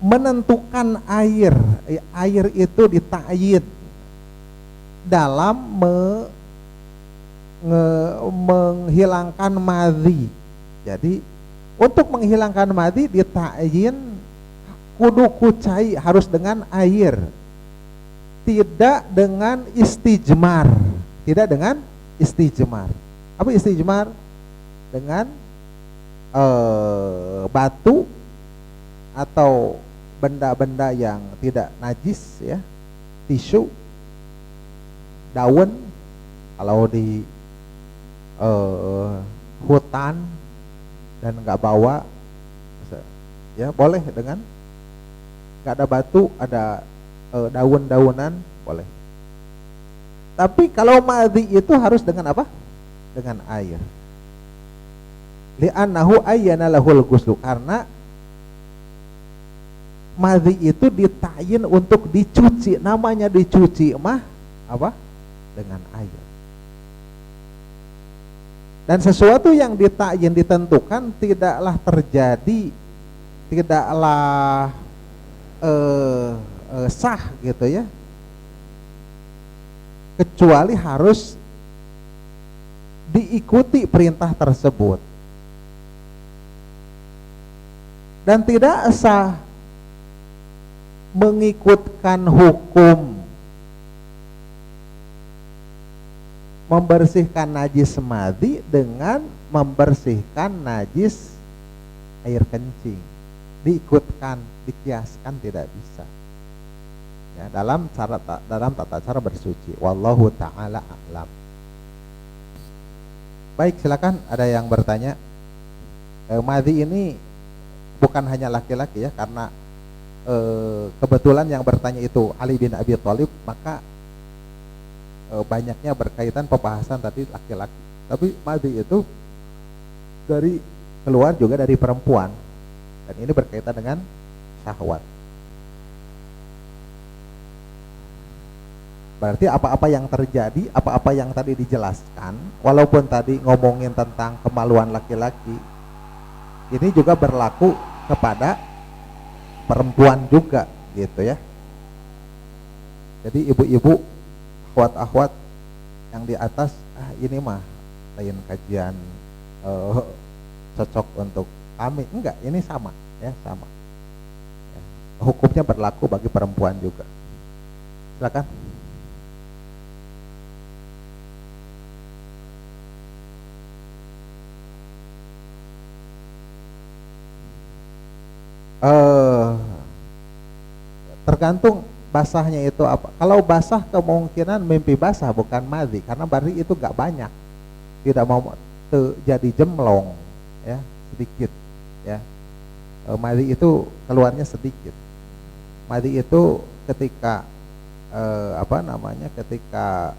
Menentukan air itu dita'yin dalam menghilangkan madhi. Jadi untuk menghilangkan madhi dita'yin kudu kucai, harus dengan air, tidak dengan istijmar. Apa istijmar? Dengan batu atau benda-benda yang tidak najis ya, tisu, daun. Kalau di hutan dan nggak bawa ya boleh, dengan nggak ada batu, ada daun-daunan boleh. Tapi kalau madhi itu harus dengan apa? Dengan air. Li'annahu ayyana lahul ghuslu, karena madhi itu dita'yin untuk dicuci. Namanya dicuci mah apa? Dengan air. Dan sesuatu yang dita'yin, ditentukan, tidaklah terjadi, tidaklah sah gitu ya, kecuali harus diikuti perintah tersebut. Dan tidak sah mengikutkan hukum membersihkan najis madhi dengan membersihkan najis air kencing. Diikutkan, dikiaskan tidak bisa. Ya, dalam tata cara bersuci. Wallahu ta'ala a'lam. Baik, silakan, ada yang bertanya. Madhi ini bukan hanya laki-laki ya, karena kebetulan yang bertanya itu Ali bin Abi Thalib, maka banyaknya berkaitan pembahasan tadi laki-laki. Tapi madhi itu dari keluar juga dari perempuan, dan ini berkaitan dengan syahwat. Berarti apa-apa yang terjadi, apa-apa yang tadi dijelaskan, walaupun tadi ngomongin tentang kemaluan laki-laki, ini juga berlaku kepada perempuan juga gitu ya. Jadi ibu-ibu, akhwat-akhwat yang di atas, ini mah lain kajian cocok untuk kami, enggak, ini sama ya, sama ya. Hukumnya berlaku bagi perempuan juga. Silakan. Tergantung basahnya itu apa. Kalau basah kemungkinan mimpi basah, bukan madhi, karena berarti itu gak banyak, tidak mau jadi jemlong ya, sedikit ya. Madhi itu keluarnya sedikit. Madhi itu ketika ketika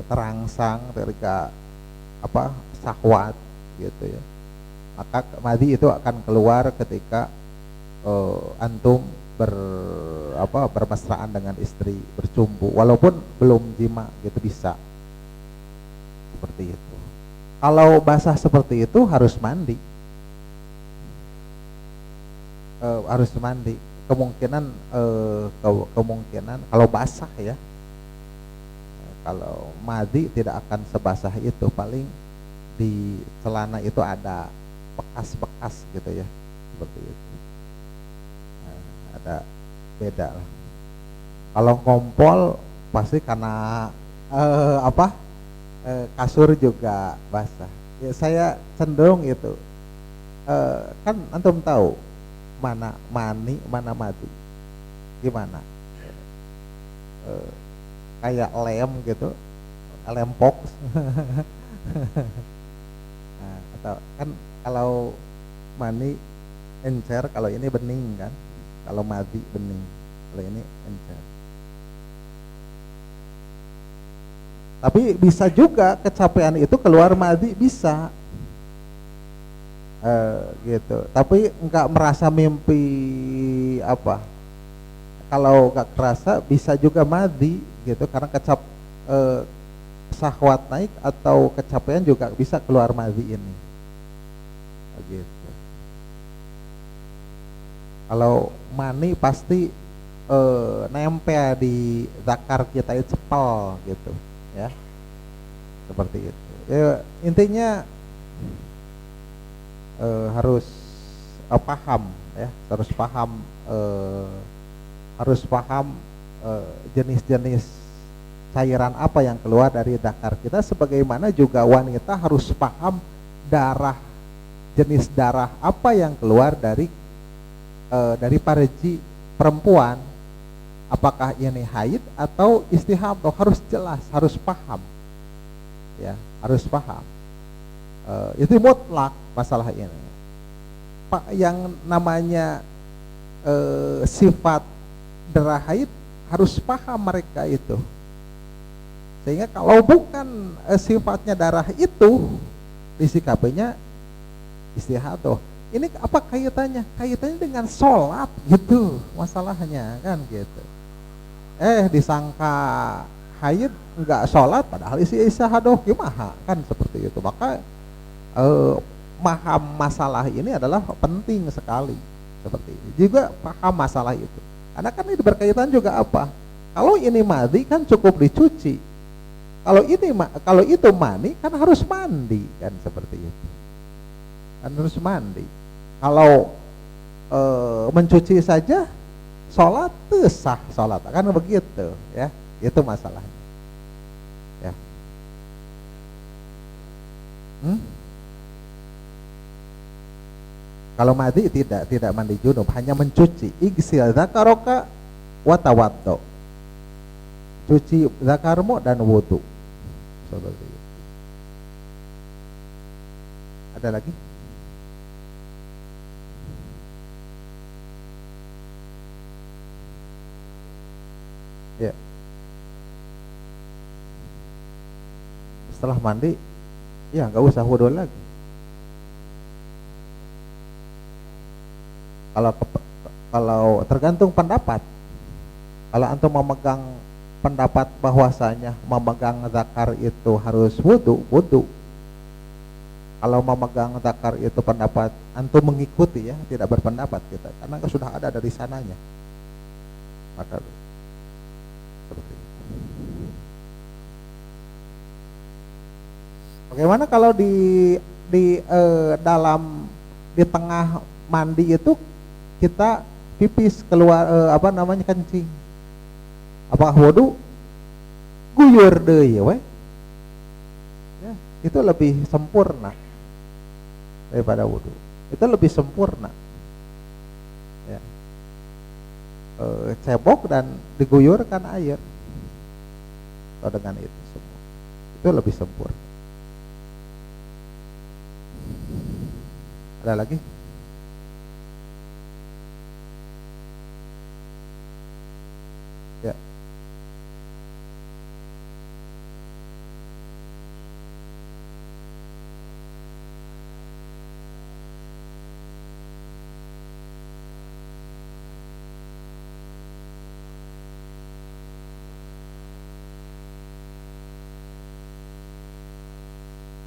terangsang, ketika syahwat gitu ya, maka madhi itu akan keluar ketika antum ber bermesraan dengan istri, bercumbu walaupun belum jima gitu bisa. Seperti itu. Kalau basah seperti itu harus mandi. Harus mandi. Kemungkinan kalau basah ya. Kalau mandi tidak akan sebasah itu, paling di celana itu ada bekas-bekas gitu ya, seperti itu. Nah, ada beda lah. Kalau ngompol pasti karena kasur juga basah. Ya, saya cenderung itu. Kan antum tahu mana mani, mana madu, gimana? Kayak lem gitu, lem box. Nah, atau kan kalau mani encer, kalau ini bening kan, kalau madi bening, kalau ini encer. Tapi bisa juga kecapean itu keluar madi, bisa gitu. Tapi nggak merasa mimpi apa. Kalau nggak kerasa bisa juga madi gitu, karena syahwat naik atau kecapean juga bisa keluar madi ini. Gitu. Kalau mani pasti nempel di zakar kita itu cepel gitu ya, seperti itu ya. Intinya harus paham ya, harus paham jenis-jenis cairan apa yang keluar dari zakar kita, sebagaimana juga wanita harus paham jenis darah apa yang keluar dari farji perempuan, apakah ini haid atau istihadah, harus jelas, harus paham ya, harus paham. Itu mutlak masalah ini. Pak, yang namanya sifat darah haid harus paham mereka itu, sehingga kalau bukan sifatnya darah itu, disikapinya istihadah. Ini apa kaitannya? Kaitannya dengan sholat gitu masalahnya kan gitu. Disangka haid enggak sholat padahal isi istihadah, gimana kan, seperti itu. Maka paham masalah ini adalah penting sekali, seperti ini. Juga paham masalah itu, karena kan ini berkaitan juga apa? Kalau ini mandi kan cukup dicuci. Kalau itu mani kan harus mandi kan, seperti itu. Kan harus mandi. Kalau mencuci saja sholat sah, sholat kan begitu ya, itu masalahnya ya. Kalau mandi tidak mandi junub, hanya mencuci. Igsil zakaroka wa tawaddo, cuci zakarmu dan wudu, seperti itu. Ada lagi? Ya. Setelah mandi, ya nggak usah wudu lagi. Kalau tergantung pendapat. Kalau antum memegang pendapat bahwasanya memegang zakar itu harus wudu. Kalau memegang zakar itu pendapat antum mengikuti ya, tidak berpendapat kita, karena sudah ada dari sananya. Maka seperti itu. Bagaimana kalau di tengah mandi itu kita pipis keluar kencing, apakah wudu? Guyur deui we. Ya, itu lebih sempurna daripada wudu. Itu lebih sempurna. Ya. Cebok dan diguyurkan air. Atau dengan itu semua, itu lebih sempurna. Ada lagi? Ya.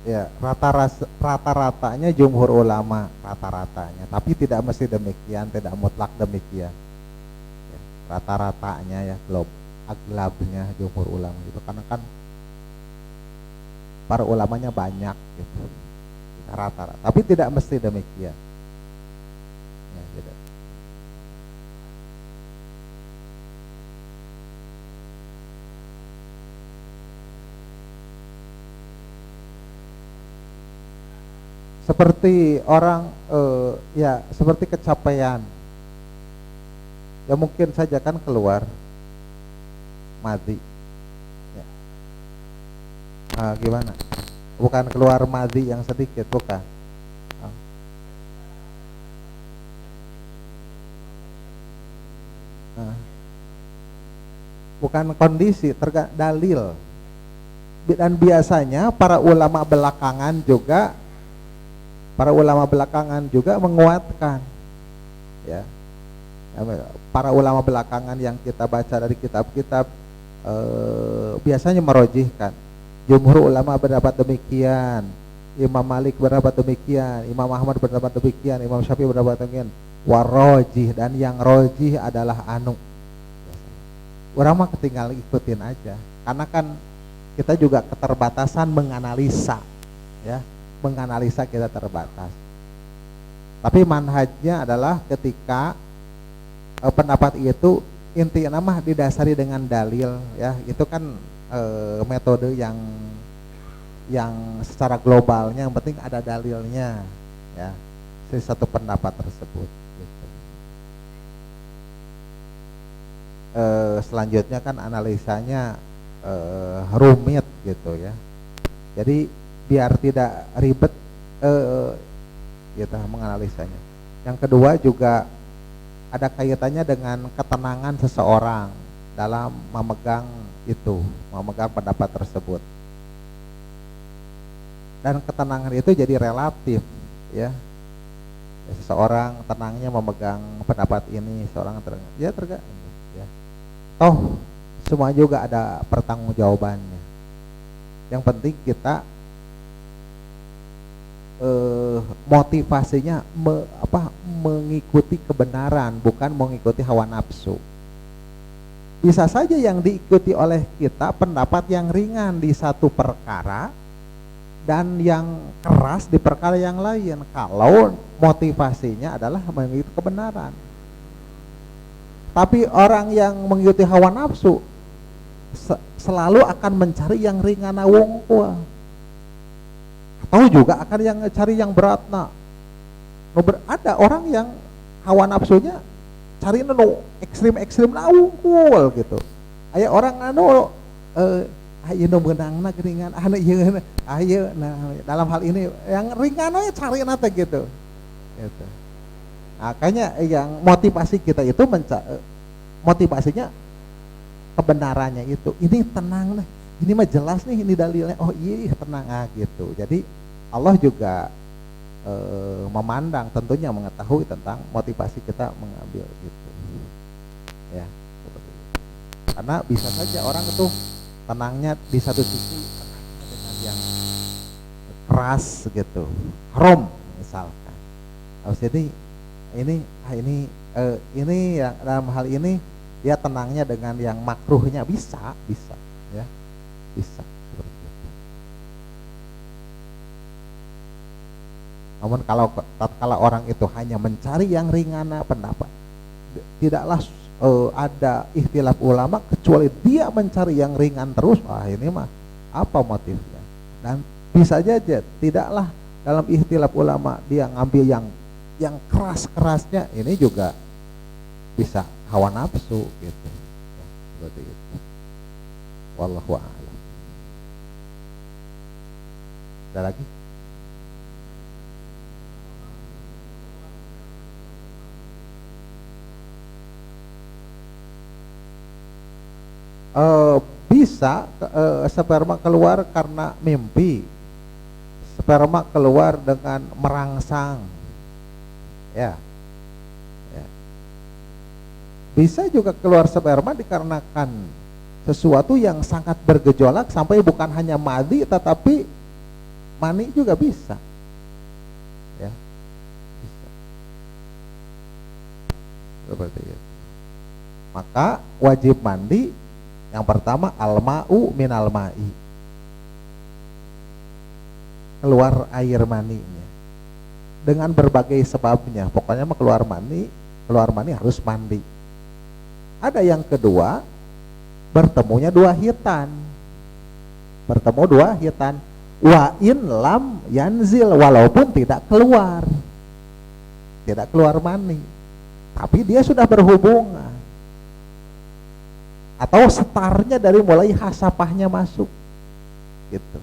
Ya, rata-ratanya jumhur ulama, rata-ratanya, tapi tidak mesti demikian, tidak mutlak demikian. Ya, rata-ratanya ya, aglabnya jumhur ulama itu, karena kan para ulamanya banyak gitu. Rata-rata, tapi tidak mesti demikian. Ya, gitu. Seperti orang ya seperti kecapean, ya mungkin saja kan keluar madhi ya. Gimana, bukan keluar madhi yang sedikit, bukan. Ah, ah. Bukan kondisi, dalil. Dan biasanya para ulama belakangan juga menguatkan ya. Para ulama belakangan yang kita baca dari kitab-kitab biasanya merojihkan. Jumhur ulama berpendapat demikian, Imam Malik berpendapat demikian, Imam Ahmad berpendapat demikian, Imam Syafi'i berpendapat demikian. Warojih, dan yang rojih adalah anu. Orang mah ketinggal ikutin aja, karena kan kita juga keterbatasan menganalisa ya, menganalisa kita terbatas. Tapi manhajnya adalah ketika pendapat itu intinya mah didasari dengan dalil ya, itu kan metode yang secara globalnya yang penting ada dalilnya ya, dari satu pendapat tersebut gitu. Selanjutnya kan analisanya rumit gitu ya, jadi biar tidak ribet kita menganalisanya. Yang kedua juga ada kaitannya dengan ketenangan seseorang dalam memegang pendapat tersebut. Dan ketenangan itu jadi relatif ya. Seseorang tenangnya memegang pendapat ini, seorang tergantung ya. Toh semua juga ada pertanggungjawabannya. Yang penting kita motivasinya mengikuti kebenaran, bukan mengikuti hawa nafsu. Bisa saja yang diikuti oleh kita pendapat yang ringan di satu perkara dan yang keras di perkara yang lain, kalau motivasinya adalah mengikuti kebenaran. Tapi orang yang mengikuti hawa nafsu selalu akan mencari yang ringan wongkul, atau juga akan yang cari yang berat. Ada orang yang hawa nafsunya cari ekstrim wongkul gitu. Aya orang ayo menangna ringan, dalam hal ini yang ringan aja cari nate gitu. Makanya yang motivasi kita itu motivasinya kebenarannya itu. Ini tenang nih, ini mah jelas nih, ini dalilnya. Oh iya tenang gitu. Jadi Allah juga memandang, tentunya mengetahui tentang motivasi kita mengambil gitu. Ya, seperti itu. Karena bisa saja orang itu tenangnya di satu sisi tenangnya dengan yang keras gitu, haram misalkan. Jadi ini yang dalam hal ini dia tenangnya dengan yang makruhnya, bisa ya, bisa seperti itu. Namun kalau orang itu hanya mencari yang ringan pendapat, tidaklah ada ikhtilaf ulama kecuali dia mencari yang ringan terus. Ini mah apa motifnya? Dan bisa saja tidaklah dalam ikhtilaf ulama dia ngambil yang keras-kerasnya, ini juga bisa hawa nafsu gitu ya, seperti itu. Wallahu a'lam. Ada lagi? Bisa sperma keluar karena mimpi, sperma keluar dengan merangsang ya. Bisa juga keluar sperma dikarenakan sesuatu yang sangat bergejolak sampai bukan hanya madhi tetapi mani juga bisa. Ya. Bisa. Seperti itu. Maka wajib mandi yang pertama al-ma'u minal ma'i. Keluar air maninya. Dengan berbagai sebabnya. Pokoknya mah keluar mani harus mandi. Ada yang kedua, bertemunya dua hitan. Bertemu dua hitan. Wa in lam yanzil, walaupun tidak keluar. Tidak keluar mani. Tapi dia sudah berhubungan. Atau setarnya dari mulai hasapahnya masuk. Gitu.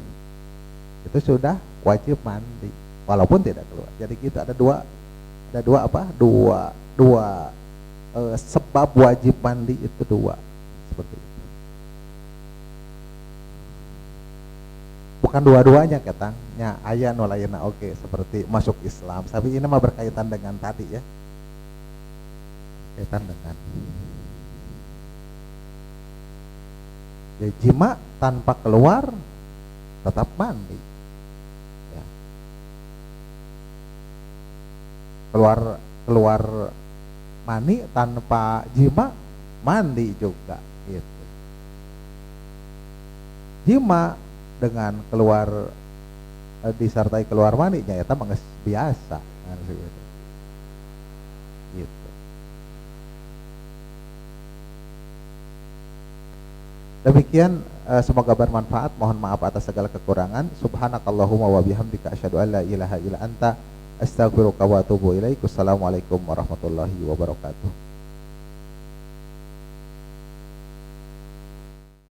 Itu sudah wajib mandi walaupun tidak keluar. Jadi kita ada dua sebab wajib mandi itu dua. Seperti itu. Bukan dua-duanya katanya aya nu lainna oke, seperti masuk Islam. Tapi ini mah berkaitan dengan tadi ya. Berkaitan dengan ya, jima tanpa keluar tetap mandi ya. Keluar mani tanpa jima mandi juga gitu. Jima dengan keluar disertai keluar maninya ya mah biasa kan gitu. Demikian, semoga bermanfaat. Mohon maaf atas segala kekurangan. Subhanakallahumma wa bihamdika asyhadu an la ilaha illa anta astaghfiruka wa atubu ilaik. Wassalamualaikum warahmatullahi wabarakatuh.